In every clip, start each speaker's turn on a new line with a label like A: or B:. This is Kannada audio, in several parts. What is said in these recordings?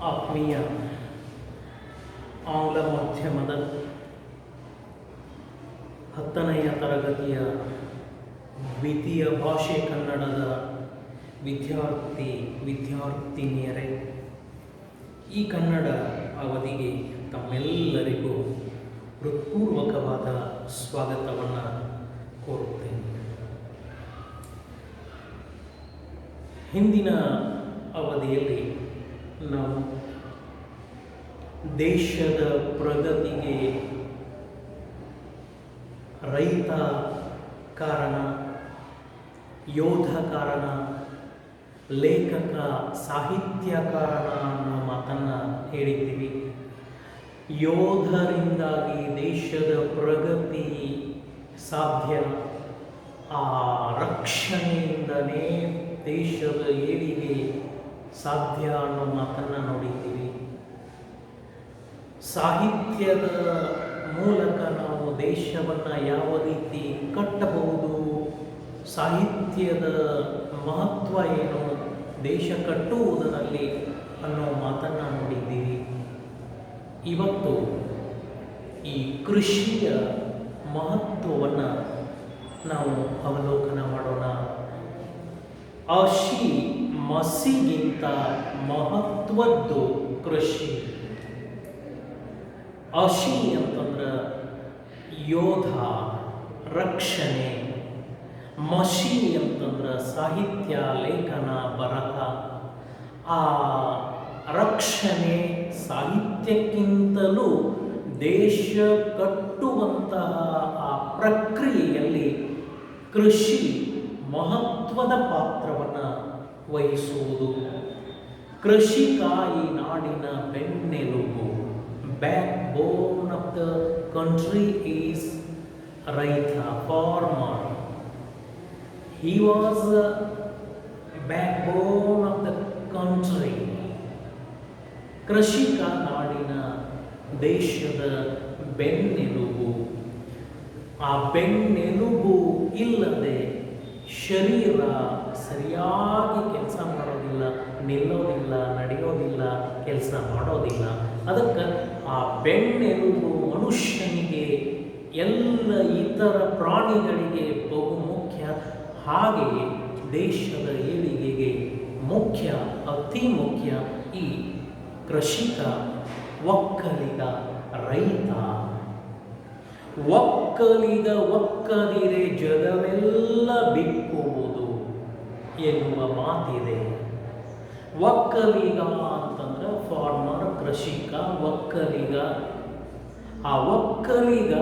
A: ಆತ್ಮೀಯ ಆಂಗ್ಲ ಮಾಧ್ಯಮದ 10ನೆಯ ತರಗತಿಯ ದ್ವಿತೀಯ ಭಾಷೆ ಕನ್ನಡದ ವಿದ್ಯಾರ್ಥಿನಿಯರೇ, ಈ ಕನ್ನಡ ಅವಧಿಗೆ ತಮ್ಮೆಲ್ಲರಿಗೂ ಹೃತ್ಪೂರ್ವಕವಾದ ಸ್ವಾಗತವನ್ನು ಕೋರುತ್ತೇನೆ. ಹಿಂದಿನ ಅವಧಿಯಲ್ಲಿ ನಾವು ದೇಶದ ಪ್ರಗತಿಗೆ ರೈತ ಕಾರಣ, ಯೋಧ ಕಾರಣ, ಲೇಖಕ ಸಾಹಿತ್ಯ ಕಾರಣ ಅನ್ನೋ ಮಾತನ್ನು ಹೇಳಿದ್ದೀವಿ. ಯೋಧರಿಂದಾಗಿ ದೇಶದ ಪ್ರಗತಿ ಸಾಧ್ಯ, ಆ ರಕ್ಷಣೆಯಿಂದನೇ ದೇಶದ ಏಳಿಗೆ ಸಾಧ್ಯ ಅನ್ನೋ ಮಾತನ್ನು ನೋಡಿದ್ದೀವಿ. ಸಾಹಿತ್ಯದ ಮೂಲಕ ನಾವು ದೇಶವನ್ನು ಯಾವ ರೀತಿ ಕಟ್ಟಬಹುದು, ಸಾಹಿತ್ಯದ ಮಹತ್ವ ಏನು ದೇಶ ಕಟ್ಟುವುದರಲ್ಲಿ ಅನ್ನೋ ಮಾತನ್ನು ನೋಡಿದ್ದೀವಿ. ಇವತ್ತು ಈ ಕೃಷಿಯ ಮಹತ್ವವನ್ನು ನಾವು ಅವಲೋಕನ ಮಾಡೋಣ. ಅಸಿ ಮಸಿಗಿಂತ ಮಹತ್ವದ್ದು ಕೃಷಿ. ಅಸಿ ಅಂತಂದ್ರೆ ಯೋಧ, ರಕ್ಷಣೆ. ಮಸಿ ಅಂತಂದ್ರೆ ಸಾಹಿತ್ಯ, ಲೇಖನ, ಬರಹ. ಆ ರಕ್ಷಣೆ ಸಾಹಿತ್ಯಕ್ಕಿಂತಲೂ ದೇಶ ಕಟ್ಟುವಂತಹ ಆ ಪ್ರಕ್ರಿಯೆಯಲ್ಲಿ ಕೃಷಿ ಮಹತ್ವದ ಪಾತ್ರವನ್ನು ವಹಿಸುವುದು. ಕೃಷಿಕ ಈ ನಾಡಿನ ಬೆನ್ನೆಲುಬು. Back bone of the country is ರೈತ, farmer. He was a backbone of the country. ಕೃಷಿಕ ನಾಡಿನ ದೇಶದ ಬೆನ್ನೆಲುಬು. ಆ ಬೆನ್ನೆಲುಬು ಇಲ್ಲದೆ ಶರೀರ ಸರಿಯಾಗಿ ಕೆಲಸ ಮಾಡೋದಿಲ್ಲ, ನಿಲ್ಲೋದಿಲ್ಲ, ನಡೆಯೋದಿಲ್ಲ, ಕೆಲಸ ಮಾಡೋದಿಲ್ಲ. ಅದಕ್ಕೆ ಆ ಬೆನ್ನೆಲುಬು ಮನುಷ್ಯನಿಗೆ, ಎಲ್ಲ ಇತರ ಪ್ರಾಣಿಗಳಿಗೆ ಬಹು ಮುಖ್ಯ. ಹಾಗೆಯೇ ದೇಶದ ಏಳಿಗೆಗೆ ಮುಖ್ಯ, ಅತಿ ಮುಖ್ಯ ಈ ಕೃಷಿಕ, ಒಕ್ಕಲಿಗ, ರೈತ. ಒಕ್ಕಲಿಗ ಒಕ್ಕದಿರೆ ಜಗವೆಲ್ಲ ಬಿಕ್ಕುವುದು ಎನ್ನುವ ಮಾತಿದೆ. ಒಕ್ಕಲಿಗ ಅಂತಂದ್ರೆ ಫಾರ್ಮರ್, ಕೃಷಿಕ, ಒಕ್ಕಲಿಗ. ಆ ಒಕ್ಕಲಿಗ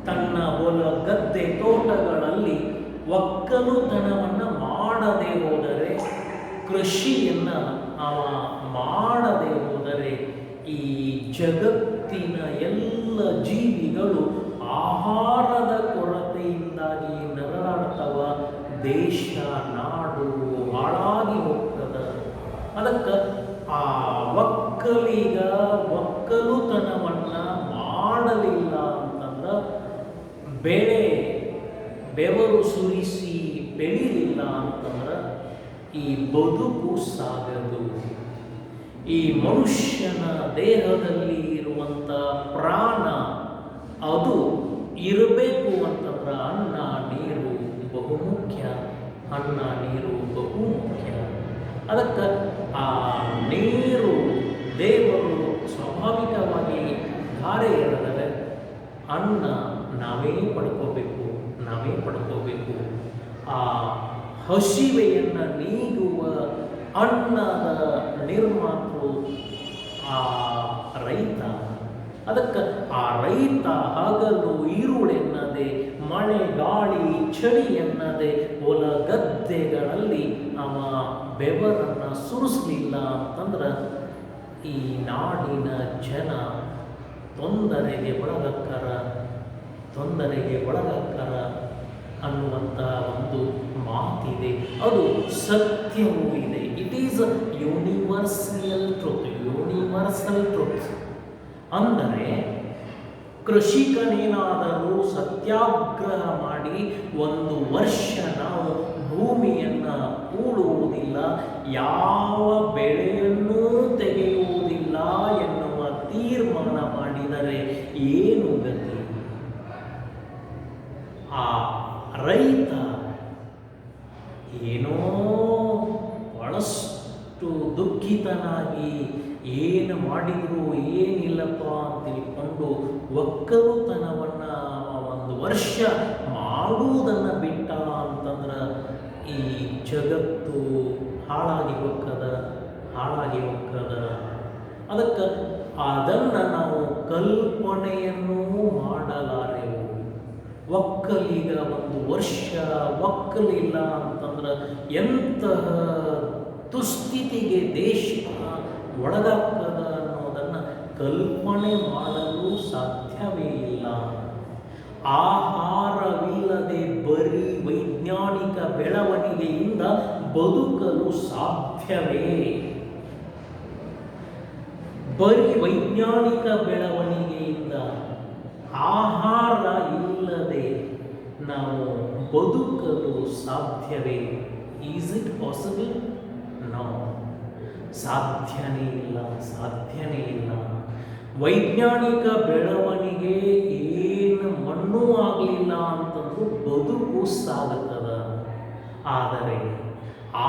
A: ತನ್ನ ಹೊಲ, ಗದ್ದೆ, ತೋಟಗಳಲ್ಲಿ ಒಕ್ಕಲುತನವನ್ನು ಮಾಡದೆ ಹೋದರೆ, ಕೃಷಿಯನ್ನು ಅವ ಮಾಡದೆ ಹೋದರೆ ಈ ಜಗತ್ತಿನ ಎಲ್ಲ ಜೀವಿಗಳು ಆಹಾರದ ಕೊರತೆಯಿಂದಾಗಿ ನರಳಾಡ್ತವ. ದೇಶ, ನಾಡು ಹಾಳಾಗಿ ಹೋಗ್ತದೆ. ಅದಕ್ಕೆ ಆ ಒಕ್ಕಲಿಗ ಒಕ್ಕಲುತನವನ್ನು ಮಾಡಲಿಲ್ಲ ಅಂತಂದ್ರೆ, ಬೆಳೆ ಬೆವರು ಸುರಿಸಿ ಬೆಳಿಲಿಲ್ಲ ಅಂತಂದ್ರೆ ಈ ಬದುಕು ಸಾಗದು. ಈ ಮನುಷ್ಯನ ದೇಹದಲ್ಲಿ ಇರುವಂಥ ಪ್ರಾಣ ಅದು ಇರಬೇಕು ಅಂತಂದ್ರೆ ಅನ್ನ ನೀರು ಬಹುಮುಖ್ಯ. ಅನ್ನ ನೀರು ಬಹು ಮುಖ್ಯ. ಅದಕ್ಕೆ ಆ ನೀರು ದೇವರು ಸ್ವಾಭಾವಿಕವಾಗಿ ಧಾರೆ ಎಳೆದರೆ ಅನ್ನ ನಾವೇ ಪಡ್ಕೋಬೇಕು. ಆ ಹಸಿವೆಯನ್ನು ನೀಗುವ ಅನ್ನದ ನಿರ್ಮಾತೃ ಆ ರೈತ. ಅದಕ್ಕೆ ಆ ರೈತ ಹಗಲು ಈರುಳೆನ್ನದೆ, ಮಳೆ ಗಾಳಿ ಚಳಿ ಎನ್ನದೆ ಹೊಲ ಗದ್ದೆಗಳಲ್ಲಿ ಅವ ಬೆವರನ್ನು ಸುರಿಸಲಿಲ್ಲ ಅಂತಂದ್ರೆ ಈ ನಾಡಿನ ಜನ ತೊಂದರೆಗೆ ಒಳಗಕ್ಕರ ಅನ್ನುವಂಥ ಒಂದು ಮಾತಿದೆ. ಅದು ಸತ್ಯವೂ ಇದೆ. It is universal truth. ಅಂದರೆ ಕೃಷಿಕನೇನಾದರೂ ಸತ್ಯಾಗ್ರಹ ಮಾಡಿ 1 ವರ್ಷ ನಾವು ಭೂಮಿಯನ್ನು ಹೂಳುವುದಿಲ್ಲ, ಯಾವ ಬೆಳೆಯನ್ನೂ ತೆಗೆಯುವುದಿಲ್ಲ ಎನ್ನುವ ತೀರ್ಮಾನ ಮಾಡಿದರೆ ಏನು ಗತಿ? ಆ ರೈತ ಏನೋ ಬಹಳಷ್ಟು ದುಃಖಿತನಾಗಿ ಏನು ಮಾಡಿದ್ರು ಏನಿಲ್ಲಪ್ಪ ಅಂತ ತಿಳ್ಕೊಂಡು ಒಕ್ಕಲುತನವನ್ನು ಒಂದು ವರ್ಷ ಮಾಡುವುದನ್ನು ಬಿಟ್ಟ ಅಂತಂದ್ರೆ ಈ ಜಗತ್ತು ಹಾಳಾಗಿ ಹೋಗ್ತದ. ಅದಕ್ಕೆ ಅದನ್ನು ನಾವು ಕಲ್ಪನೆಯನ್ನು ಮಾಡಲಾರೆವು. ಒಕ್ಕಲಿಗ ಒಂದು ವರ್ಷ ಒಕ್ಕಲಿಲ್ಲ ಅಂತಂದ್ರೆ ಎಂತಹ ದುಸ್ಥಿತಿಗೆ ದೇಶ ಒಳಗಾಗ್ತದ ಅನ್ನೋದನ್ನು ಕಲ್ಪನೆ ಮಾಡಲು ಸಾಧ್ಯವೇ ಇಲ್ಲ. ಆಹಾರವಿಲ್ಲದೆ ಬರೀ ವೈಜ್ಞಾನಿಕ ಬೆಳವಣಿಗೆಯಿಂದ ಬದುಕಲು ಸಾಧ್ಯವೇ? ಬರೀ ವೈಜ್ಞಾನಿಕ ಬೆಳವಣಿಗೆಯಿಂದ ಆಹಾರ ಇಲ್ಲದೆ ನಾವು ಬದುಕಲು ಸಾಧ್ಯವೇ? Is it possible? ನೋ, ಸಾಧ್ಯನೇ ಇಲ್ಲ. ವೈಜ್ಞಾನಿಕ ಬೆಳವಣಿಗೆ ಏನು ಮಣ್ಣು ಆಗಲಿಲ್ಲ ಅಂತಂದ್ರೂ ಬದುಕು ಸಾಗುತ್ತದ. ಆದರೆ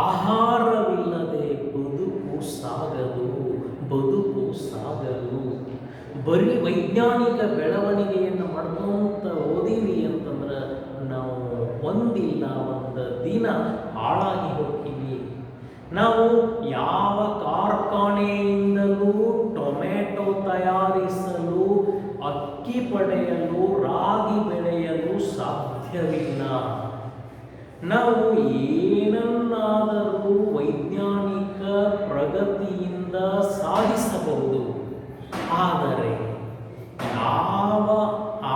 A: ಆಹಾರವಿಲ್ಲದೆ ಬದುಕು ಸಾಗದು. ಬರೀ ವೈಜ್ಞಾನಿಕ ಬೆಳವಣಿಗೆಯನ್ನು ಮಾಡ್ಕೊಂತ ಓದಿವಿ ಅಂತಂದ್ರೆ ನಾವು ಒಂದಿಲ್ಲ ಒಂದು ದಿನ ಹಾಳಾಗಿ ಹೋಗ್ತೀವಿ. ನಾವು ಯಾವ ಕಾರ್ಖಾನೆಯಿಂದಲೂ ಟೊಮೆಟೊ ತಯಾರಿಸಲು, ಅಕ್ಕಿ ಪಡೆಯಲು, ರಾಗಿ ಬೆಳೆಯಲು ಸಾಧ್ಯವಿಲ್ಲ. ನಾವು ಏನನ್ನಾದರೂ ವೈಜ್ಞಾನಿಕ ಪ್ರಗತಿಯಿಂದ ಸಾಧಿಸಬಹುದು. ಆದರೆ ಯಾವ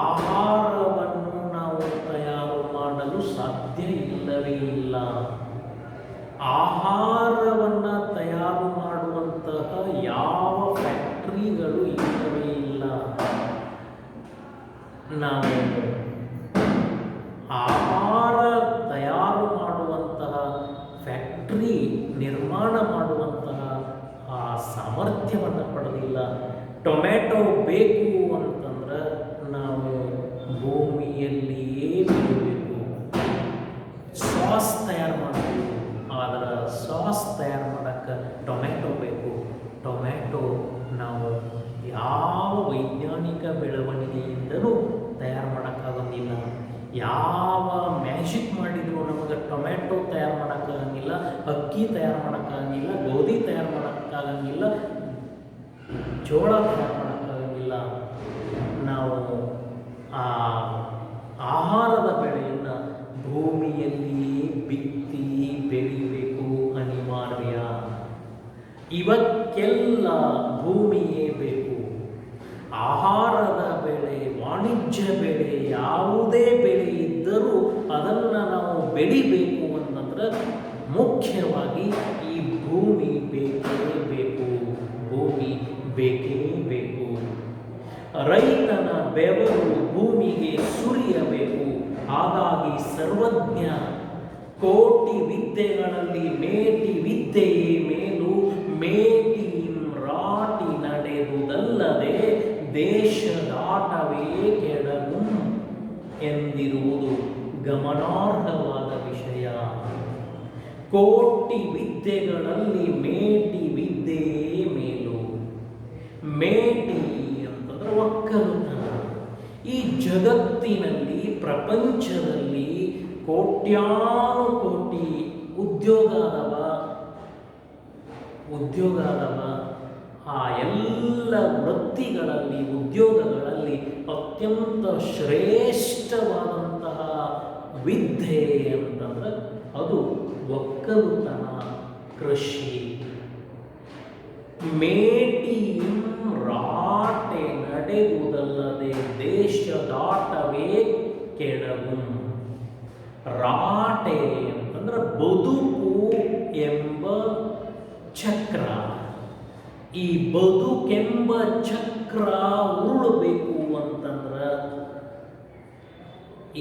A: ಆಹಾರವನ್ನು ನಾವು ತಯಾರು ಮಾಡಲು ಸಾಧ್ಯ ಇಲ್ಲವೇ ಇಲ್ಲ. ಆಹಾರವನ್ನು ತಯಾರು ಮಾಡುವಂತಹ ಯಾವ ಫ್ಯಾಕ್ಟರಿಗಳು ಇಲ್ಲವೇ ಇಲ್ಲ. ನಾವು ಆಹಾರ ತಯಾರು ಮಾಡುವಂತಹ ಫ್ಯಾಕ್ಟರಿ ನಿರ್ಮಾಣ ಮಾಡುವಂತಹ ಆ ಸಾಮರ್ಥ್ಯವನ್ನು ಪಡೆದಿಲ್ಲ. ಟೊಮೆಟೊ ಬೇಕು ಅಂತಂದ್ರೆ ನಾವು ಭೂಮಿಯಲ್ಲಿಯೇ ಬೆಳಿಬೇಕು. ಸಾಸ್ ತಯಾರು ಮಾಡಬೇಕು, ಆದರೆ ಸಾಸ್ ತಯಾರು ಮಾಡೋಕ್ಕೆ ಟೊಮೆಟೊ ಬೇಕು. ಟೊಮೆಟೊ ನಾವು ಯಾವ ವೈಜ್ಞಾನಿಕ ಬೆಳವಣಿಗೆಯಿಂದಲೂ ತಯಾರು ಮಾಡೋಕ್ಕಾಗೋಂಗಿಲ್ಲ. ಯಾವ ಮ್ಯಾಜಿಕ್ ಮಾಡಿದ್ರು ನಮಗೆ ಟೊಮೆಟೊ ತಯಾರು ಮಾಡೋಕ್ಕಾಗಂಗಿಲ್ಲ, ಅಕ್ಕಿ ತಯಾರು ಮಾಡೋಕ್ಕಾಗಂಗಿಲ್ಲ, ಗೋಧಿ ತಯಾರು ಮಾಡೋಕ್ಕಾಗಂಗಿಲ್ಲ, ಜೋಳ ತಯಾರು ಮಾಡೋಕ್ಕಾಗಂಗಿಲ್ಲ. ನಾವು ಆ ಆಹಾರದ ಬೆಳೆಯನ್ನು ಭೂಮಿಯಲ್ಲಿಯೇ ಬಿತ್ತಿ ಬೆಳಿಬೇಕು, ಅನಿವಾರ್ಯ. ಇವಕ್ಕೆಲ್ಲ ಭೂಮಿಯೇ ಬೇಕು. ಆಹಾರದ ಬೆಳೆ, ವಾಣಿಜ್ಯ ಬೆಳೆ, ಯಾವುದೇ ಬೆಳೆ ಇದ್ದರೂ ಅದನ್ನು ನಾವು ಬೆಳಿಬೇಕು ಅಂತಂದ್ರೆ ಮುಖ್ಯವಾಗಿ ಈ ಭೂಮಿ ಬೇಕೇ ಬೇಕು. ರೈತನ ಬೆವರು ಭೂಮಿಗೆ ಸುರಿಯಬೇಕು. ಹಾಗಾಗಿ ಸರ್ವಜ್ಞ ಕೋಟಿ ವಿದ್ಯೆಗಳಲ್ಲಿ ಮೇಟಿ ವಿದ್ಯೆಯೇ ಮೇಲು, ಮೇಟಿ ರಾಟಿ ನಡೆದುದಲ್ಲದೆ ದೇಶದಾಟವೇ ಕೆಡಗು ಎಂದಿರುವುದು ಗಮನಾರ್ಹವಾದ ವಿಷಯ. ಕೋಟಿ ವಿದ್ಯೆಗಳಲ್ಲಿ ಮೇಟಿ ವಿದ್ಯೆಯೇ ಮೇಲು. ಮೇಟಿ ಅಂತಂದ್ರೆ ಒಕ್ಕಲುತನ. ಈ ಜಗತ್ತಿನಲ್ಲಿ, ಪ್ರಪಂಚದಲ್ಲಿ ಕೋಟ್ಯಾನು ಕೋಟಿ ಉದ್ಯೋಗ ಅದವ. ಆ ಎಲ್ಲ ವೃತ್ತಿಗಳಲ್ಲಿ, ಉದ್ಯೋಗಗಳಲ್ಲಿ ಅತ್ಯಂತ ಶ್ರೇಷ್ಠವಾದಂತಹ ವಿದ್ಯೆ ಅಂತಂದ್ರೆ ಅದು ಒಕ್ಕಲುತನ, ಕೃಷಿ. ಮೇಟಿ ರಾಟೆ ನಡೆಯುವುದಲ್ಲದೆ ದೇಶದಾಟವೇ ಕೆಡವು. ರಾಟೆ ಅಂತಂದ್ರೆ ಬದುಕು ಎಂಬ ಚಕ್ರ. ಈ ಬದುಕೆಂಬ ಚಕ್ರ ಉರುಳಬೇಕು ಅಂತಂದ್ರೆ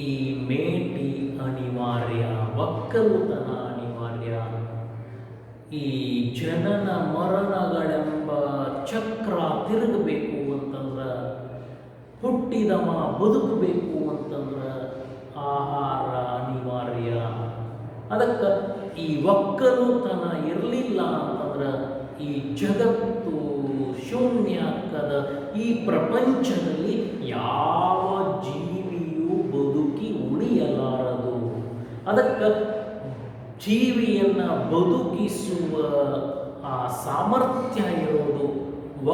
A: ಈ ಮೇಟಿ ಅನಿವಾರ್ಯ, ಒಕ್ಕಲುತನ ಅನಿವಾರ್ಯ. ಈ ಜನನ ಮರಣಗಳೆಂಬ ಚಕ್ರ ತಿರುಗಬೇಕು ಅಂತಂದ್ರೆ, ಹುಟ್ಟಿದವ ಬದುಕಬೇಕು ಅಂತಂದ್ರೆ ಆಹಾರ ಅನಿವಾರ್ಯ. ಅದಕ್ಕೆ ಈ ಒಕ್ಕಲುತನ ಇರಲಿಲ್ಲ ಅಂತಂದ್ರೆ ಈ ಜಗತ್ತು ಶೂನ್ಯಾಕದ. ಈ ಪ್ರಪಂಚದಲ್ಲಿ ಯಾವ ಜೀವಿಯೂ ಬದುಕಿ ಉಳಿಯಲಾರದು. ಅದಕ್ಕೆ ಜೀವಿಯನ್ನು ಬದುಕಿಸುವ ಆ ಸಾಮರ್ಥ್ಯ ಇರೋದು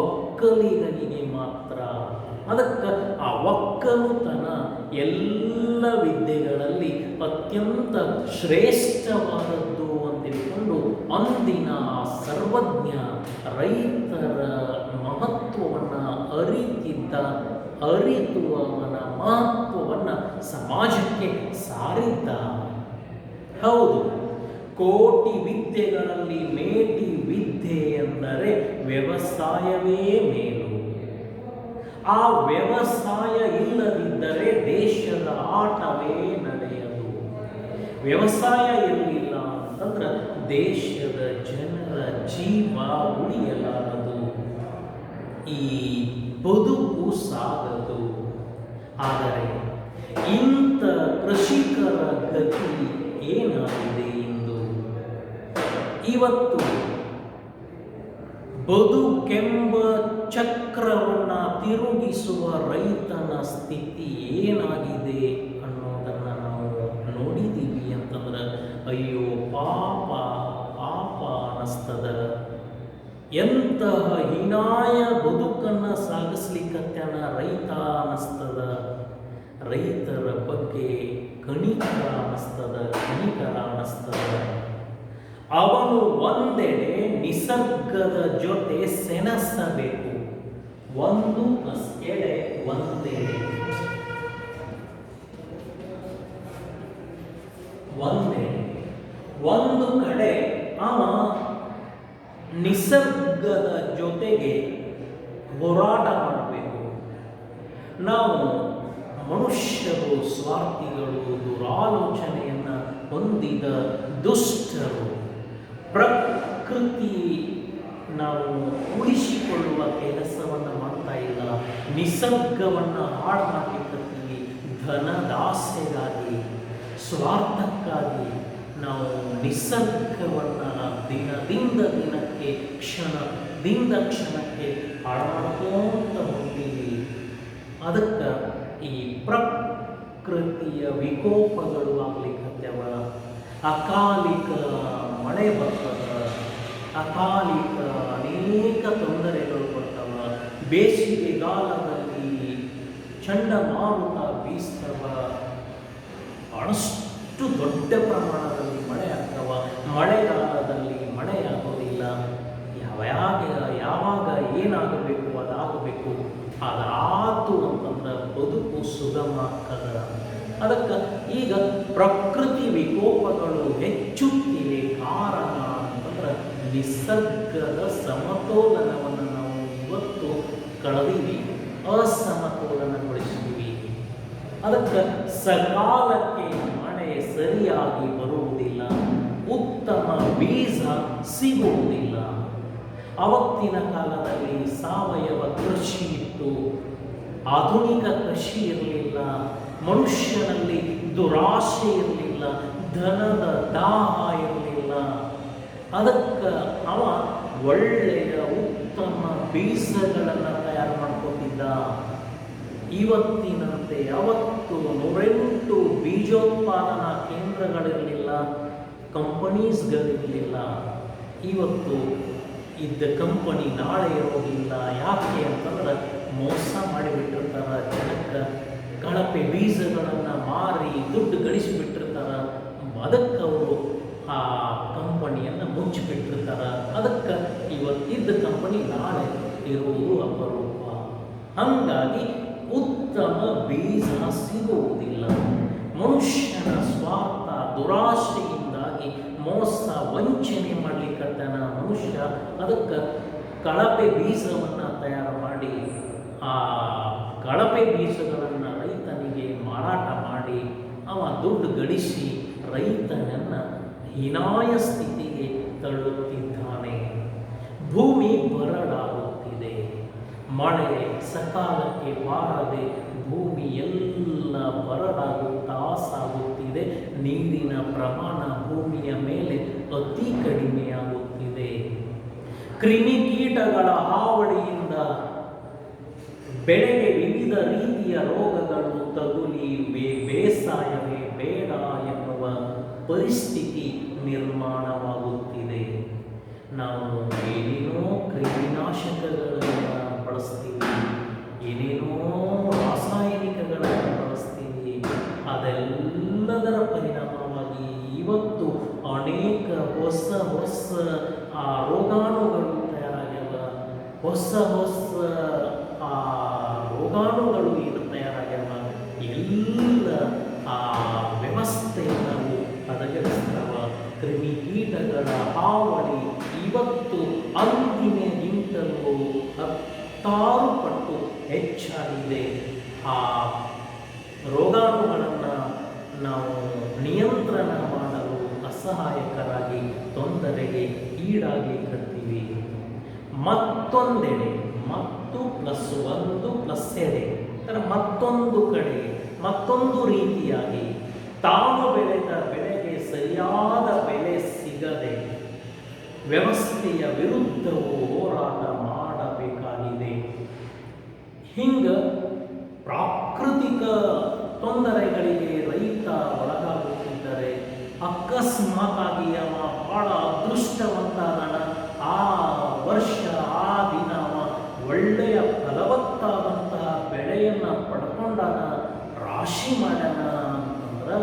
A: ಒಕ್ಕಲಿಗನಿಗೆ ಮಾತ್ರ. ಅದಕ್ಕೆ ಆ ಒಕ್ಕಲುತನ ಎಲ್ಲ ವಿದ್ಯೆಗಳಲ್ಲಿ ಅತ್ಯಂತ ಶ್ರೇಷ್ಠವಾದದ್ದು ಅಂತ ತಿಳ್ಕೊಂಡು ಅಂದಿನ ಸರ್ವಜ್ಞ ರೈತರ ಮಹತ್ವವನ್ನು ಅರಿತು ಅವನ ಮಹತ್ವವನ್ನು ಸಮಾಜಕ್ಕೆ ಸಾರಿದ್ದ. ಹೌದು, ಕೋಟಿ ವಿದ್ಯೆಗಳಲ್ಲಿ ಮೇಟಿ ವಿದ್ಯೆ ಎಂದರೆ ವ್ಯವಸಾಯವೇ ಮೇಲು. ಆ ವ್ಯವಸಾಯ ಇಲ್ಲದಿದ್ದರೆ ದೇಶದ ಆಟವೇ ನಡೆಯದು. ವ್ಯವಸಾಯ ಇರಲಿಲ್ಲ ಅಂತಂದ್ರೆ ದೇಶದ ಜನರ ಜೀವ ಉಳಿಯಲಾರದು, ಈ ಬದುಕು ಸಾಗದು. ಆದರೆ ಇಂಥ ಕೃಷಿಕರ ಗತಿ ಏನಾಗಿದೆ ಇಂದು? ಇವತ್ತು ಬದುಕೆಂಬ ಚಕ್ರವನ್ನು ತಿರುಗಿಸುವ ರೈತನ ಸ್ಥಿತಿ ಏನಾಗಿದೆ ಅನ್ನೋದನ್ನು ನಾವು ನೋಡಿದ್ದೀವಿ ಅಂತಂದ್ರೆ ಅಯ್ಯೋ ಪಾಪ ಅನ್ನಿಸ್ತದ. ಎಂತಹ ಹೀನಾಯ ಬದುಕನ್ನು ಸಾಗಿಸ್ಲಿಕ್ಕತ್ಯಾನ ರೈತ ಅನ್ನಿಸ್ತದ. ರೈತರ ಬಗ್ಗೆ ಕಣಿಕರ ಅನ್ನಿಸ್ತದ. ಅವನು ಒಂದೆಡೆ ನಿಸರ್ಗದ ಜೊತೆ ಸೆಣಸಬೇಕು. ಒಂದು ಎಡೆ ಒಂದೆಡೆ ಒಂದು ಕಡೆ ಅವ ನಿಸರ್ಗದ ಜೊತೆಗೆ ಹೋರಾಟ ಮಾಡಬೇಕು. ನಾವು ಮನುಷ್ಯರು ಸ್ವಾರ್ಥಿಗಳು, ದುರಾಲೋಚನೆಯನ್ನು ಹೊಂದಿದ ದುಷ್ಟರು. ಪ್ರಕೃತಿ ನಾವು ಉಳಿಸಿಕೊಳ್ಳುವ ಕೆಲಸವನ್ನು ಮಾಡ್ತಾ ಇಲ್ಲ. ನಿಸರ್ಗವನ್ನು ಹಾಳು ಮಾಡಲಿಕ್ಕತ್ತೀವಿ. ಧನದಾಸೆಗಾಗಿ, ಸ್ವಾರ್ಥಕ್ಕಾಗಿ ನಾವು ನಿಸರ್ಗವನ್ನು ದಿನದಿಂದ ದಿನಕ್ಕೆ, ಕ್ಷಣದಿಂದ ಕ್ಷಣಕ್ಕೆ ಹಾಳು ಮಾಡ್ಕೊಂತ ಹೋಗ್ತೀವಿ. ಅದಕ್ಕೆ ಈ ಪ್ರಕೃತಿಯ ವಿಕೋಪಗಳು ಆಗ್ಲಿಕ್ಕತ್ಯಾವ. ಅಕಾಲಿಕ ಮಳೆ ಬರ್ತದ, ಅಕಾಲಿಕ ಅನೇಕ ತೊಂದರೆಗಳು ಬರ್ತವ. ಬೇಸಿಗೆಗಾಲದಲ್ಲಿ ಚಂಡಮಾರುತ ಬೀಸ್ತವ, ಬಹಳಷ್ಟು ದೊಡ್ಡ ಪ್ರಮಾಣದಲ್ಲಿ ಮಳೆ ಆಗ್ತವ. ಮಳೆಗಾಲದಲ್ಲಿ ಮಳೆ ಆಗೋದಿಲ್ಲ. ಯಾವಾಗ ಏನಾಗಬೇಕು ಅದಾಗಬೇಕು. ಅದಾತು ಅಂತಂದ್ರೆ ಬದುಕು ಸುಗಮ ಆಗ್ತದ. ಅದಕ್ಕೆ ಈಗ ಪ್ರಕೃತಿ ವಿಕೋಪಗಳು ಹೆಚ್ಚುತ್ತಿವೆ. ಕಾರಣ ಅಂತಂದ್ರೆ ನಿಸರ್ಗದ ಸಮತೋಲನವನ್ನು ನಾವು ಇವತ್ತು ಕಳೆದೀವಿ, ಅಸಮತೋಲನಗೊಳಿಸಿದ್ದೀವಿ. ಅದಕ್ಕೆ ಸಕಾಲಕ್ಕೆ ಮಳೆ ಸರಿಯಾಗಿ ಬರುವುದಿಲ್ಲ, ಉತ್ತಮ ಬೀಜ ಸಿಗುವುದಿಲ್ಲ. ಅವತ್ತಿನ ಕಾಲದಲ್ಲಿ ಸಾವಯವ ಕೃಷಿ ಇತ್ತು, ಆಧುನಿಕ ಕೃಷಿ ಇರಲಿಲ್ಲ. ಮನುಷ್ಯನಲ್ಲಿ ದುರಾಶೆ ಇರಲಿಲ್ಲ, ಧನದ ದಾಹ ಇರಲಿಲ್ಲ. ಅದಕ್ಕೆ ಅವ ಒಳ್ಳೆಯ ಉತ್ತಮ ಬೀಜಗಳನ್ನು ತಯಾರು ಮಾಡ್ಕೊತಿದ್ದ. ಇವತ್ತಿನಂತೆ ಅವತ್ತು 108 ಬೀಜೋತ್ಪಾದನಾ ಕೇಂದ್ರಗಳಿರಲಿಲ್ಲ, ಕಂಪನೀಸ್ಗಳಿರಲಿಲ್ಲ. ಇವತ್ತು ಇದ್ದ ಕಂಪನಿ ನಾಳೆ ಇರೋದಿಲ್ಲ. ಯಾಕೆ ಅಂತಂದ್ರೆ ಮೋಸ ಮಾಡಿಬಿಟ್ಟಿರ್ತಾರೆ ಜನಕ್ಕೆ. ಕಳಪೆ ಬೀಜಗಳನ್ನು ಮಾರಿ ದುಡ್ಡು ಗಳಿಸಿಬಿಟ್ಟಿರ್ತಾರೆ. ಅದಕ್ಕೆ ಅವರು ಆ ಕಂಪನಿಯನ್ನು ಮುಚ್ಚಿಬಿಟ್ಟಿರ್ತಾರೆ. ಅದಕ್ಕೆ ಇವತ್ತಿದ್ದ ಕಂಪನಿ ನಾಳೆ ಇರುವುದು ಅಪರೂಪ. ಹಾಗಾಗಿ ಉತ್ತಮ ಬೀಜ ಸಿಗುವುದಿಲ್ಲ. ಮನುಷ್ಯನ ಸ್ವಾರ್ಥ ದುರಾಶೆಯಿಂದಾಗಿ ಮೋಸ ವಂಚನೆ ಮಾಡಲಿಕ್ಕತ್ತಾನ ಮನುಷ್ಯ. ಅದಕ್ಕೆ ಕಳಪೆ ಬೀಜವನ್ನು ತಯಾರು ಮಾಡಿ ಆ ಕಳಪೆ ಬೀಜಗಳನ್ನು ರೈತನಿಗೆ ಮಾರಾಟ ಮಾಡಿ ಮಾಡಿ ಅವ ದುಡ್ಡು ಗಳಿಸಿ ರೈತನನ್ನು ಹೀನಾಯ ಸ್ಥಿತಿಗೆ ತಳ್ಳುತ್ತಿದ್ದಾನೆ. ಭೂಮಿ ಬರಡಾಗುತ್ತಿದೆ. ಮಳೆ ಸಕಾಲಕ್ಕೆ ಬಾರದೆ ಭೂಮಿ ಎಲ್ಲ ಬರಡಾಗುತ್ತಾ ಸಾಗುತ್ತಿದೆ. ನೀರಿನ ಪ್ರಮಾಣ ಭೂಮಿಯ ಮೇಲೆ ಅತಿ ಕಡಿಮೆಯಾಗುತ್ತಿದೆ. ಕ್ರಿಮಿಕೀಟಗಳ ಹಾವಳಿಯಿಂದ ಬೆಳೆಗೆ ವಿವಿಧ ರೀತಿಯ ರೋಗಗಳು ತಗುಲಿ ಬೇಸಾಯವೇ ಬೇಡ ಎನ್ನುವ ಪರಿಸ್ಥಿತಿ ನಿರ್ಮಾಣವಾಗುತ್ತಿದೆ. ನಾವು ಏನೇನೋ ಕ್ರಿಮಿನಾಶಕಗಳನ್ನು ಬಳಸ್ತೀವಿ, ಏನೇನೋ ರಾಸಾಯನಿಕಗಳನ್ನು ಬಳಸ್ತೀವಿ. ಅದೆಲ್ಲದರ ಪರಿಣಾಮವಾಗಿ ಇವತ್ತು ಅನೇಕ ಹೊಸ ರೋಗಾಣುಗಳು ತಯಾರಾಗ್ಯವ. ಹೊಸ ರೋಗಾಣುಗಳು ಏನು ತಯಾರಾಗ್ಯವ, ಎಲ್ಲ ಆ ವ್ಯವಸ್ಥೆಯನ್ನು ಹದಗೆಡಿಸ್ತವ. ಕ್ರಿಮಿಕೀಟಗಳ ಹಾವಳಿ ಇವತ್ತು ಅಂದಿನಗಿಂತಲೂ 10 ಪಟ್ಟು ಹೆಚ್ಚಾಗಿದೆ. ಆ ರೋಗಾಣುಗಳನ್ನು ನಾವು ನಿಯಂತ್ರಣ ಮಾಡಲು ಅಸಹಾಯಕರಾಗಿ ತೊಂದರೆಗೆ ಈಡಾಗಿರ್ತೀವಿ. ಮತ್ತೊಂದೆಡೆ ಮತ್ತು +1 ಮತ್ತೊಂದು ಕಡೆ ಮತ್ತೊಂದು ರೀತಿಯಾಗಿ ತಾನು ಬೆಳೆದ ಬೆಳೆಗೆ ಸರಿಯಾದ ಬೆಲೆ ಸಿಗದೆ ವ್ಯವಸ್ಥೆಯ ವಿರುದ್ಧವೂ ಹೋರಾಟ ಮಾಡಬೇಕಾಗಿದೆ. ಹಿಂಗೆ ಪ್ರಾಕೃತಿಕ ತೊಂದರೆಗಳಿಗೆ ರೈತ ಒಳಗಾಗುತ್ತಿದ್ದರೆ ಅಕಸ್ಮಾತಾಗಿ ಅವ ಬಹಳ ಅದೃಷ್ಟವಂತಾದನ. ಆ ವರ್ಷ ಆ ದಿನ ಅವ ಒಳ್ಳೆಯ ಫಲವತ್ತಾದಂತಹ ಬೆಳೆಯನ್ನು ಪಡ್ಕೊಂಡಾನ, ರಾಶಿ ಮಾಡ್ಯಾನ ಅಂತಂದ್ರೆ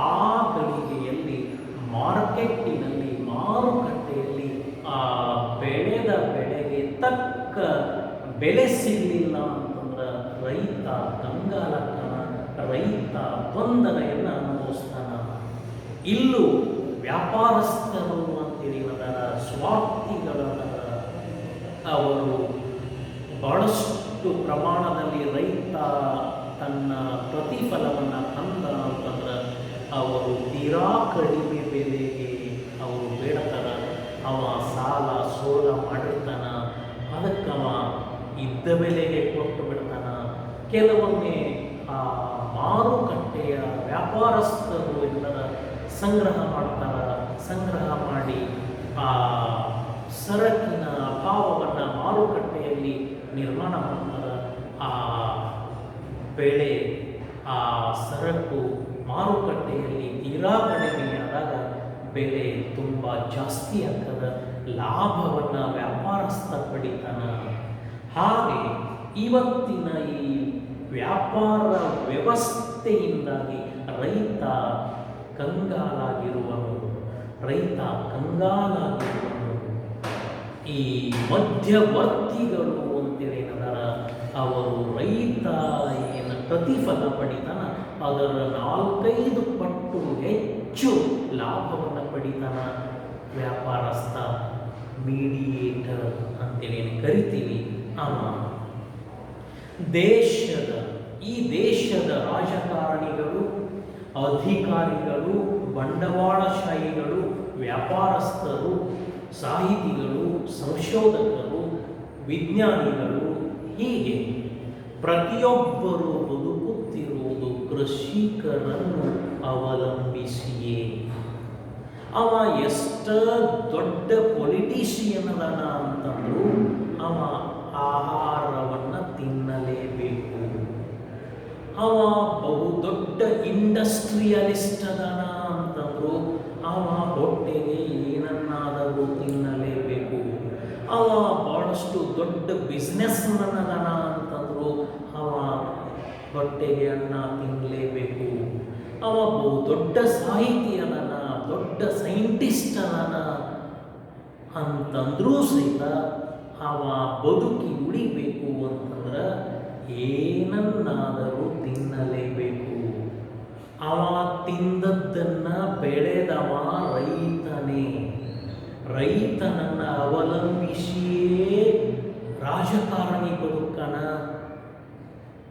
A: ಆ ಗಳಿಗೆಯಲ್ಲಿ ಮಾರುಕಟ್ಟೆಯಲ್ಲಿ ಆ ಬೆಳೆದ ಬೆಳೆಗೆ ತಕ್ಕ ಬೆಲೆ ಸಿಗಲಿಲ್ಲ ಅಂತಂದ್ರೆ ರೈತ ಕಂಗಾಲಕ್ಕನ, ರೈತ ತೊಂದರೆಯನ್ನು ಅನುಭವಿಸ್ತಾನ. ಇಲ್ಲೂ ವ್ಯಾಪಾರಸ್ಥರು ಅಂತೇಳಿ ಅದರ ಸ್ವಾರ್ಥಿಗಳನ್ನ ಅವರು ಬಹಳಷ್ಟು ಪ್ರಮಾಣದಲ್ಲಿ ರೈತ ತನ್ನ ಪ್ರತಿಫಲವನ್ನು ತಂದ ಅಂತಂದ್ರೆ ಅವರು ತೀರಾ ಕಡಿಮೆ ಬೆಲೆಗೆ ಅವರು ಬೇಡ್ತಾರ. ಅವ ಸಾಲ ಸೋಲ ಮಾಡಿರ್ತಾನ, ಅದಕ್ಕವ ಇದ್ದ ಬೆಲೆಗೆ ಕೊಟ್ಟು ಬಿಡ್ತಾನ. ಕೆಲವೊಮ್ಮೆ ಆ ಮಾರುಕಟ್ಟೆಯ ವ್ಯಾಪಾರಸ್ಥರು ಎಲ್ಲರ ಸಂಗ್ರಹ ಮಾಡ್ತಾರ. ಸಂಗ್ರಹ ಮಾಡಿ ಆ ಸರಕಿನ ಅಭಾವವನ್ನು ಮಾರುಕಟ್ಟೆಯಲ್ಲಿ ನಿರ್ಮಾಣ ಮಾಡ್ತಾರೆ. ಆ ಬೆಳೆ ಆ ಸರಕು ಮಾರುಕಟ್ಟೆಯಲ್ಲಿ ತೀರಾ ಕಡಿಮೆಯಾದಾಗ ಬೆಲೆ ತುಂಬ ಜಾಸ್ತಿ ಆಗ್ತದೆ. ಲಾಭವನ್ನು ವ್ಯಾಪಾರಸ್ಥ ಪಡಿತಾನ. ಹಾಗೆ ಇವತ್ತಿನ ಈ ವ್ಯಾಪಾರ ವ್ಯವಸ್ಥೆಯಿಂದಾಗಿ ರೈತ ಕಂಗಾಲಾಗಿರುವನು. ಈ ಮಧ್ಯವರ್ತಿಗಳು ಅಂತೇಳಿ ಏನದಾರ ಅವರು ರೈತ ಏನು ಪ್ರತಿಫಲ ಪಡಿತಾನ ಅದರ 4-5 ಪಟ್ಟು ಹೆಚ್ಚು ಲಾಭವನ್ನು ಪಡಿತಾನ ವ್ಯಾಪಾರಸ್ಥ, ಮೀಡಿಯೇಟರ್ ಅಂತೇಳಿ ಏನು ಕರಿತೀವಿ. ಈ ದೇಶದ ರಾಜಕಾರಣಿಗಳು, ಅಧಿಕಾರಿಗಳು, ಬಂಡವಾಳಶಾಹಿಗಳು, ವ್ಯಾಪಾರಸ್ಥರು, ಸಾಹಿತಿಗಳು, ಸಂಶೋಧಕರು, ವಿಜ್ಞಾನಿಗಳು, ಹೀಗೆ ಪ್ರತಿಯೊಬ್ಬರು ಬದುಕುತ್ತಿರುವುದು ಕೃಷಿಕರನ್ನು ಅವಲಂಬಿಸಿಯೇ. ಅವ ಎಷ್ಟ ದೊಡ್ಡ ಪೊಲಿಟಿಷಿಯನ್ ಅದನ ಅಂತಂದ್ರು ಅವ ಆಹಾರವನ್ನು ತಿನ್ನಲೇಬೇಕು. ಅವ ಬಹುದೊಡ್ಡ ಇಂಡಸ್ಟ್ರಿಯಲಿಸ್ಟ್ ಅದನ ಅಂತಂದ್ರು ಅವ ಹೊಟ್ಟೆಗೆ ಏನನ್ನಾದರೂ ತಿನ್ನಲೇಬೇಕು. ಅವ ಬಹಳಷ್ಟು ದೊಡ್ಡ ಬಿಸ್ನೆಸ್ ಮನ್ ಅದನ ಅಂತಂದ್ರು ಅವ ಹೊಟ್ಟೆಗೆ ಅನ್ನ ತಿನ್ನಲೇಬೇಕು. ಅವ ಬಹುದೊಡ್ಡ ಸಾಹಿತಿ ಅದನ, ದೊಡ್ಡ ಸೈಂಟಿಸ್ಟ್ ಅದನ ಅಂತಂದ್ರೂ ಸಹಿತ ಅವ ಬದುಕಿ ಉಳಿಬೇಕು ಅಂತಂದ್ರೆ ಏನನ್ನಾದರೂ ತಿನ್ನಲೇಬೇಕು. ಅವ ತಿಂದದ್ದನ್ನ ಬೆಳೆದವ ರೈತನೇ. ರೈತನನ್ನು ಅವಲಂಬಿಸಿಯೇ ರಾಜಕಾರಣಿ ಬದುಕನ.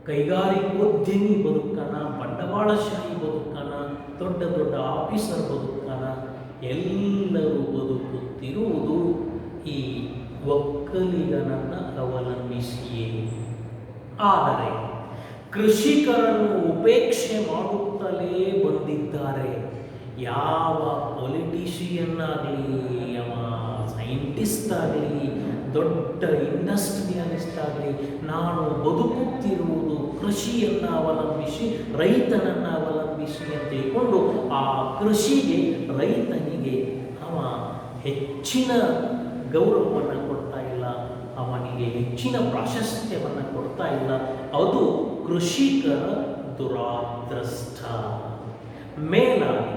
A: ಕೈಗಾರಿಕೋದ್ಯಮಿ ಬದುಕನ, ಬಂಡವಾಳಶಾಹಿ ಬದುಕನ, ದೊಡ್ಡ ದೊಡ್ಡ ಆಫೀಸರ್ ಬದುಕನ, ಎಲ್ಲರೂ ಬದುಕುತ್ತಿರುವುದು ಈ ಒಕ್ಕಲಿಗನನ್ನು ಅವಲಂಬಿಸಿಯೇ. ಆದರೆ ಕೃಷಿಕರನ್ನು ಉಪೇಕ್ಷೆ ಮಾಡುತ್ತಲೇ ಬಂದಿದ್ದಾರೆ. ಯಾವ ಪೊಲಿಟಿಷಿಯನ್ ಆಗಲಿ, ಯಾವ ಸೈಂಟಿಸ್ಟ್ ಆಗಲಿ, ದೊಡ್ಡ ಇಂಡಸ್ಟ್ರಿಯಲಿಸ್ಟ್ ಆಗಲಿ, ನಾನು ಬದುಕುತ್ತಿರುವುದು ಕೃಷಿಯನ್ನು ಅವಲಂಬಿಸಿ, ರೈತನನ್ನು ಅವಲಂಬಿಸಿ ಅಂತ ತಿಳ್ಕೊಂಡು ಆ ಕೃಷಿಗೆ, ರೈತನಿಗೆ ಅವ ಹೆಚ್ಚಿನ ಗೌರವವನ್ನು ಕೊಡ್ತಾ ಇಲ್ಲ, ಅವನಿಗೆ ಹೆಚ್ಚಿನ ಪ್ರಾಶಸ್ತ್ಯವನ್ನು ಕೊಡ್ತಾ ಇಲ್ಲ. ಅದು ಕೃಷಿಕರ ದುರಾದೃಷ್ಟ. ಮೇಲಾಗಿ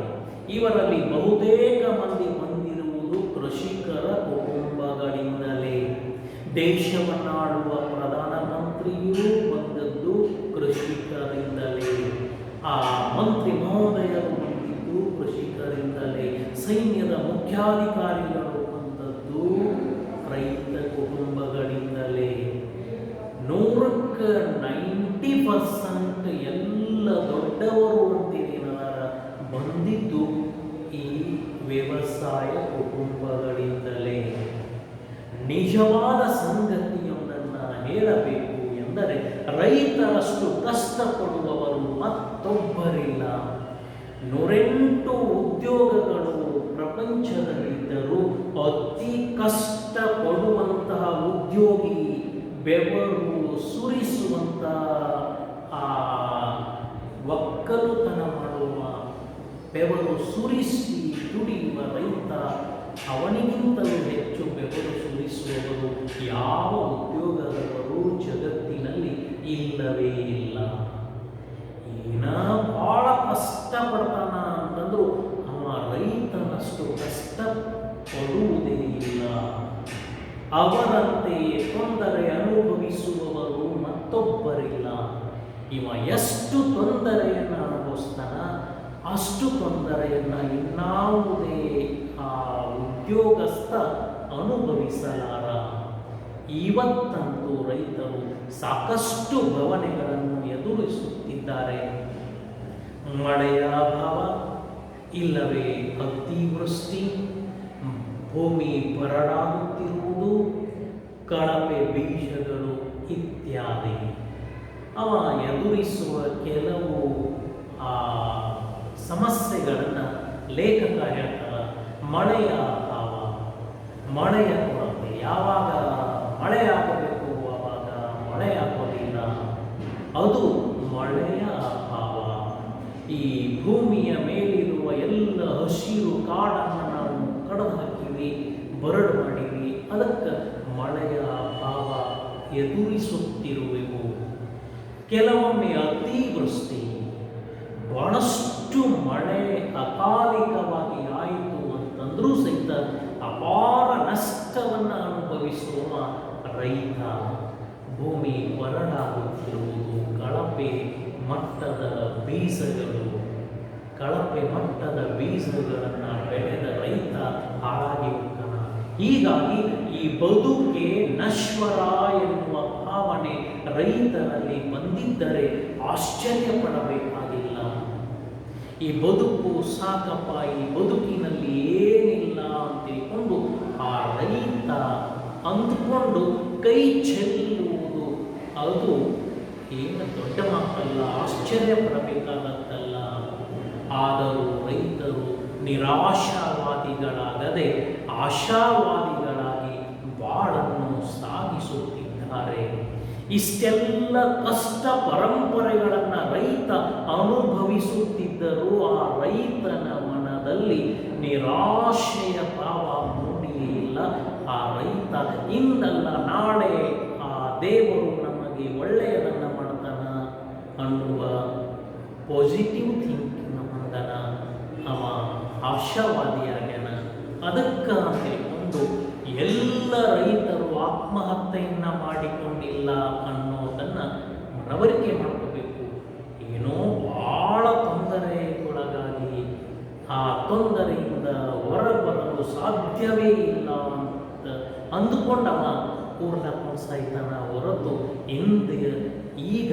A: ಇವರಲ್ಲಿ ಬಹುತೇಕ ಮಂದಿ ಬಂದಿರುವುದು ಕೃಷಿಕರ ಕುಟುಂಬಗಳಿಂದಲೇ. ದೇಶವನ್ನಾಳುವ ಪ್ರಧಾನಮಂತ್ರಿಯೂ ಬಂದದ್ದು ಕೃಷಿಕರಿಂದಲೇ, ಆ ಮಂತ್ರಿ ಮಹೋದಯರು ಬಂದಿದ್ದು ಕೃಷಿಕರಿಂದಲೇ, ಸೈನ್ಯದ ಮುಖ್ಯಾಧಿಕಾರಿಗಳು ಬಂದದ್ದು ರೈತ ಕುಟುಂಬಗಳಿಂದಲೇ. 90% ಎಲ್ಲ ದೊಡ್ಡವರು ಅಂತಿದ್ದಾರೆ ಬಂದಿದ್ದು ಈ ವ್ಯವಸಾಯ ಕುಟುಂಬಗಳಿಂದಲೇ. ನಿಜವಾದ ಸಂಗತಿಯೊಂದನ್ನು ಹೇಳಬೇಕು ಎಂದರೆ, ರೈತರಷ್ಟು ಕಷ್ಟಪಡುವವರು ಮತ್ತೊಬ್ಬರಿಲ್ಲ. 108 ಉದ್ಯೋಗಗಳು ಪ್ರಪಂಚದಲ್ಲಿದ್ದರೂ ಅತಿ ಕಷ್ಟಪಡುವಂತಹ ಉದ್ಯೋಗಿ, ಬೆವರು ಸುರಿಸುವಂತಹ ಆ ಒಕ್ಕಲುತನ ಮಾಡುವ, ಬೆವರು ಸುರಿಸಿ ದುಡಿಯುವ ರೈತ, ಅವನಿಗಿಂತಲೂ ಹೆಚ್ಚು ಬೆವರು ಸುರಿಸುವವರು ಯಾವ ಉದ್ಯೋಗದವರು ಜಗತ್ತಿನಲ್ಲಿ ಇಲ್ಲವೇ ಇಲ್ಲ. ಏನ ಭಾಳ ಕಷ್ಟಪಡ್ತಾನ ಅಂತಂದ್ರು ಅವ ರೈತನಷ್ಟು ಕಷ್ಟಪಡುವುದೇ ಇಲ್ಲ. ಅವರಂತೆ ತೊಂದರೆ ಅನುಭವಿಸುವವರು ಮತ್ತೊಬ್ಬರಿಲ್ಲ. ಇವ ಎಷ್ಟು ತೊಂದರೆಯನ್ನು ಅನುಭವಿಸ್ತಾನ, ಅಷ್ಟು ತೊಂದರೆಯನ್ನು ಇನ್ನಾವುದೇ ಆ ಉದ್ಯೋಗಸ್ಥ ಅನುಭವಿಸಲಾರ. ಇವತ್ತಂತೂ ರೈತರು ಸಾಕಷ್ಟು ಬವಣೆಗಳನ್ನು ಎದುರಿಸುತ್ತಿದ್ದಾರೆ. ಮಳೆಯ ಅಭಾವ, ಇಲ್ಲವೇ ಅತಿವೃಷ್ಟಿ, ಭೂಮಿ ಬರಡಾಗುತ್ತಿರುವುದು, ಕಳಪೆ ಬೀಜಗಳು ಇತ್ಯಾದಿ. ಅವ ಎದುರಿಸುವ ಕೆಲವು ಸಮಸ್ಯೆಗಳನ್ನು ಲೇಖಕ ಹೇಳ್ತಾರೆ. ಮಳೆಯ ಅಭಾವ, ಮಳೆಯ ಕೊರತೆ, ಯಾವಾಗ ಮಳೆಯಾಗಬೇಕು ಆವಾಗ ಮಳೆಯಾಗೋದಿಲ್ಲ, ಅದು ಮಳೆಯ ಅಭಾವ. ಈ ಭೂಮಿಯ ಮೇಲಿರುವ ಎಲ್ಲ ಹಸಿರು ಕಾಡನ್ನು ನಾವು ಕಡಿದು ಹಾಕಿವಿ, ಬರಡು ಮಾಡಿವಿ, ಅದಕ್ಕೆ ಮಳೆಯ ಅಭಾವ ಎದುರಿಸುತ್ತಿರುವೆವು. ಕೆಲವೊಮ್ಮೆ ಅತಿವೃಷ್ಟಿ, ಬಹಳಷ್ಟು ಮಳೆ ಅಕಾಲಿಕವಾಗಿ ಆಯಿತು ಅಂತಂದ್ರೂ ಸಹಿತ ಅಪಾರ ನಷ್ಟವನ್ನು ಅನುಭವಿಸುವ ರೈತ. ಭೂಮಿ ಬರಡಾಗುತ್ತಿರುವುದು, ಕಳಪೆ ಮಟ್ಟದ ಬೀಜಗಳನ್ನು ಬೆಳೆದ ರೈತ ಹಾಳಾಗಿ ಹೋಗ್ತಾನ. ಹೀಗಾಗಿ ಈ ಬದುಕೆ ನಶ್ವರ ಎನ್ನುವ ಭಾವನೆ ರೈತರಲ್ಲಿ ಬಂದಿದ್ದರೆ ಆಶ್ಚರ್ಯಪಡಬೇಕಾಗಿಲ್ಲ. ಈ ಬದುಕು ಸಾಕಪ್ಪ, ಈ ಬದುಕಿನಲ್ಲಿ ಏನಿಲ್ಲ ಅಂತ ತಿಳ್ಕೊಂಡು ಆ ರೈತ ಅಂದುಕೊಂಡು ಕೈ ಚೆಲ್ಲುವುದು ಅದು ಏನು ದೊಡ್ಡ ಮಾತಲ್ಲ, ಆಶ್ಚರ್ಯಪಡಬೇಕಾದದ್ದಲ್ಲ. ಆದರೂ ರೈತರು ನಿರಾಶಾವಾದಿಗಳಾಗದೆ ಆಶಾವಾದಿಗಳಾಗಿ ಬಾಳನ್ನು ಸಾಗಿಸುತ್ತಿದ್ದಾರೆ. ಇಷ್ಟೆಲ್ಲ ಕಷ್ಟ ಪರಂಪರೆಗಳನ್ನು ರೈತ ಅನುಭವಿಸುತ್ತಿದ್ದರೂ ಆ ರೈತನ ಮನದಲ್ಲಿ ನಿರಾಶೆಯ ಭಾವ ಮೂಡಿಯೇ ಇಲ್ಲ. ಆ ರೈತ ಇಂದಲ್ಲ ನಾಳೆ ಆ ದೇವರು ನಮಗೆ ಒಳ್ಳೆಯದನ್ನು ಮಾಡ್ತಾನ ಅನ್ನುವ ಪಾಸಿಟಿವ್ ಥಿಂಕಿಂಗ್ ಹೊಂದನ, ಅವ ಆಶಾವಾದಿಯಾಗ್ಯಾನ. ಅದಕ್ಕೆ ತಿಳ್ಕೊಂಡು ಎಲ್ಲ ರೈತರು ಆತ್ಮಹತ್ಯೆಯನ್ನು ಮಾಡಿಕೊಂಡಿಲ್ಲ ಅನ್ನೋದನ್ನು ಮನವರಿಕೆ ಮಾಡ್ಕೋಬೇಕು. ಏನೋ ಭಾಳ ತೊಂದರೆಗೊಳಗಾಗಿ ಆ ತೊಂದರೆಯಿಂದ ಹೊರಬರಲು ಸಾಧ್ಯವೇ ಇಲ್ಲ ಅಂತ ಅಂದುಕೊಂಡವ ಕೂರ್ಲಕೊಂಡು ಸಾಯ್ತಾನ ಹೊರತು ಈಗ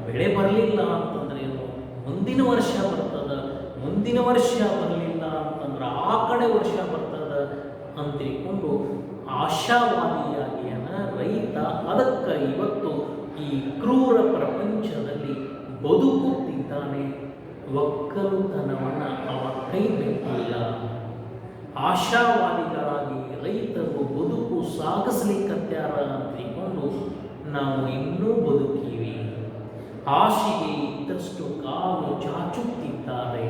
A: ಬೆಳೆ ಬರಲಿಲ್ಲ ಅಂತಂದ್ರೆ ಏನು, ಮುಂದಿನ ವರ್ಷ ಬರ್ತದ, ಮುಂದಿನ ವರ್ಷ ಬರಲಿಲ್ಲ ಅಂತಂದ್ರೆ ಆ ಕಡೆ ವರ್ಷ ಬರ್ತದ ಅಂತ ತಿಳ್ಕೊಂಡು ಆಶಾವಾದಿಯಾಗಿಯನ ರೈತ. ಅದಕ್ಕೆ ಇವತ್ತು ಈ ಕ್ರೂರ ಪ್ರಪಂಚದಲ್ಲಿ ಬದುಕುತ್ತಿದ್ದಾನೆ. ಒಕ್ಕಲುತನವನ್ನು ಅವ ಕೈ ಬಿಟ್ಟಿಲ್ಲ. ಆಶಾವಾದಿಗಳಾಗಿ ರೈತರು ಬದುಕು ಸಾಗಿಸ್ಲಿಕ್ಕತ್ಯಾರ ಅಂತ ತಿಳ್ಕೊಂಡು ನಾವು ಇನ್ನೂ ಬದುಕೀವಿ. ಹಾಸಿಗೆ ಇದ್ದಷ್ಟು ಕಾಲು ಚಾಚುತ್ತಿದ್ದಾರೆ.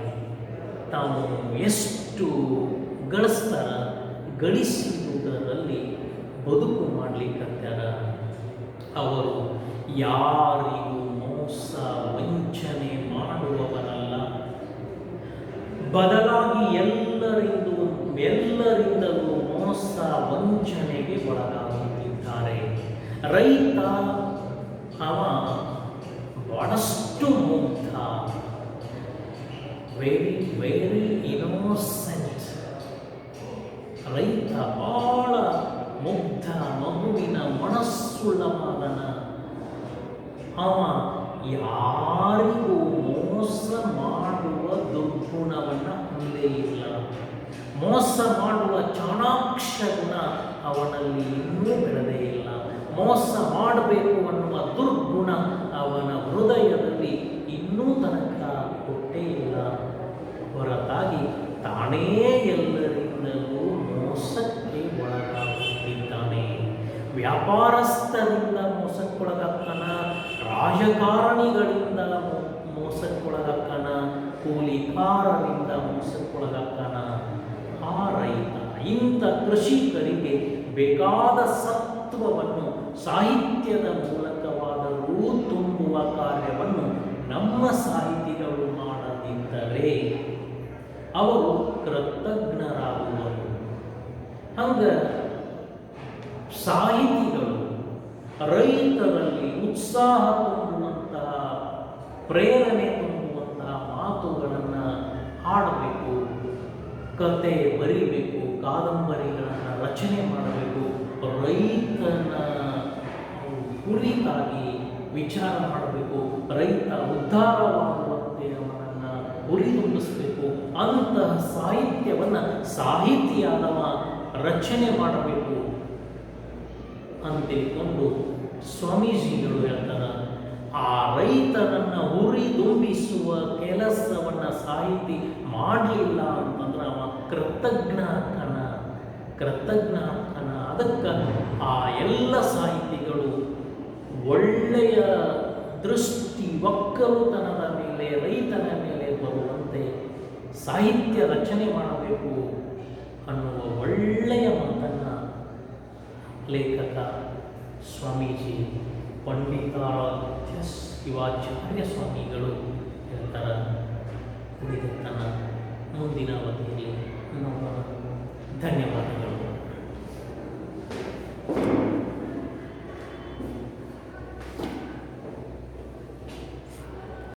A: ತಾವು ಎಷ್ಟು ಗಳಿಸ್ತಾರ, ಗಳಿಸುವುದರಲ್ಲಿ ಬದುಕು ಮಾಡಲಿಕ್ಕತ್ಯಾರ. ಅವರು ಯಾರಿಗೂ ಮೋಸ ವಂಚನೆ ಮಾಡುವವರಲ್ಲ, ಬದಲಾಗಿ ಎಲ್ಲರಿಂದಲೂ ಮೋಸ ವಂಚನೆಗೆ ಒಳಗಾಗುತ್ತಿದ್ದಾರೆ. ರೈತ ಅವ ಬಹಳಷ್ಟು ಮುಗ್ಧ, ವೆರಿ ವೆರಿ ಇನ್ನೋಸೆಂಟ್. ರೈತ ಬಹಳ ಮುಗ್ಧ, ಮಗುವಿನ ಮನಸ್ಸುಳ್ಳವಾದನ. ಅವ ಯಾರಿಗೂ ಮೋಸ ಮಾಡುವ ದುರ್ಗುಣವನ್ನು ಹೊಂದೇ ಇಲ್ಲ. ಮೋಸ ಮಾಡುವ ಚಾಣಾಕ್ಷ ಗುಣ ಅವನಲ್ಲಿ ಇನ್ನೂ ಬೆಳೆದೇ ಇಲ್ಲ. ಮೋಸ ಮಾಡಬೇಕು ಅನ್ನುವ ದುರ್ಗುಣ ಅವನ ಹೃದಯದಲ್ಲಿ ಇನ್ನೂ ತನಕ ಕೊಟ್ಟೇ ಇಲ್ಲ. ಹೊರತಾಗಿ ತಾನೇ ಎಲ್ಲರಿಂದಲೂ ಮೋಸಕ್ಕೆ ಒಳಗಾಗುತ್ತಿದ್ದಾನೆ. ವ್ಯಾಪಾರಸ್ಥರಿಂದ ಮೋಸಕ್ಕೊಳಗಾಗ್ತಾನ, ರಾಜಕಾರಣಿಗಳಿಂದ ಮೋಸಕ್ಕೊಳಗಾಗ್ತಾನ, ಕೂಲಿಕಾರರಿಂದ ಮೋಸಕ್ಕೊಳಗಾಗ್ತಾನ. ಆ ರೈತ ಇಂಥ ಕೃಷಿಕರಿಗೆ ಬೇಕಾದ ಸತ್ವವನ್ನು ಸಾಹಿತ್ಯದ ಮೂಲಕವಾದರೂ ತುಂಬುವ ಕಾರ್ಯವನ್ನು ನಮ್ಮ ಸಾಹಿತಿಗಳು ಮಾಡದಿದ್ದರೆ ಅವರು ಕೃತಜ್ಞರಾಗುವರು. ಹಂಗ ಸಾಹಿತಿಗಳು ರೈತರಲ್ಲಿ ಉತ್ಸಾಹ ತುಂಬುವಂತಹ, ಪ್ರೇರಣೆ ತುಂಬುವಂತಹ ಮಾತುಗಳನ್ನು ಹಾಡಬೇಕು, ಕತೆ ಬರೀಬೇಕು, ಕಾದಂಬರಿಗಳನ್ನು ರಚನೆ ಮಾಡಬೇಕು, ರೈತನ ಕುರಿತಾಗಿ ವಿಚಾರ ಮಾಡಬೇಕು, ರೈತ ಉದ್ಧಾರವಾಗುವಂತೆ ಅವನನ್ನು ಹುರಿದುಂಬಿಸಬೇಕು. ಅಂತಹ ಸಾಹಿತ್ಯವನ್ನು ಸಾಹಿತಿಯಾದವ ರಚನೆ ಮಾಡಬೇಕು ಅಂತೇಳಿಕೊಂಡು ಸ್ವಾಮೀಜಿಗಳು ಹೇಳ್ತಾರೆ. ಆ ರೈತನನ್ನು ಹುರಿದುಂಬಿಸುವ ಕೆಲಸವನ್ನು ಸಾಹಿತಿ ಮಾಡಲಿಲ್ಲ ಅಂತಂದ್ರೆ ಅವ ಕೃತಜ್ಞ ಅಕ್ಕನ. ಅದಕ್ಕೆ ಆ ಎಲ್ಲ ಸಾಹಿತಿಗಳು ಒಳ್ಳೆಯ ದೃಷ್ಟಿ ಒಕ್ಕಲುತನದ ಮೇಲೆ, ರೈತನ ಮೇಲೆ ಬರುವಂತೆ ಸಾಹಿತ್ಯ ರಚನೆ ಮಾಡಬೇಕು ಅನ್ನುವ ಒಳ್ಳೆಯ ಮಾತನ್ನು ಲೇಖಕ ಸ್ವಾಮೀಜಿ ಪಂಡಿತಾರಾಧ್ಯ ಶಿವಾಚಾರ್ಯ ಸ್ವಾಮಿಗಳು ಹೇಳ್ತಾರೆ. ಉಳಿದನ್ನು ಮುಂದಿನ ಅವಧಿಯಲ್ಲಿ ನೋಡೋಣ. ಧನ್ಯವಾದ.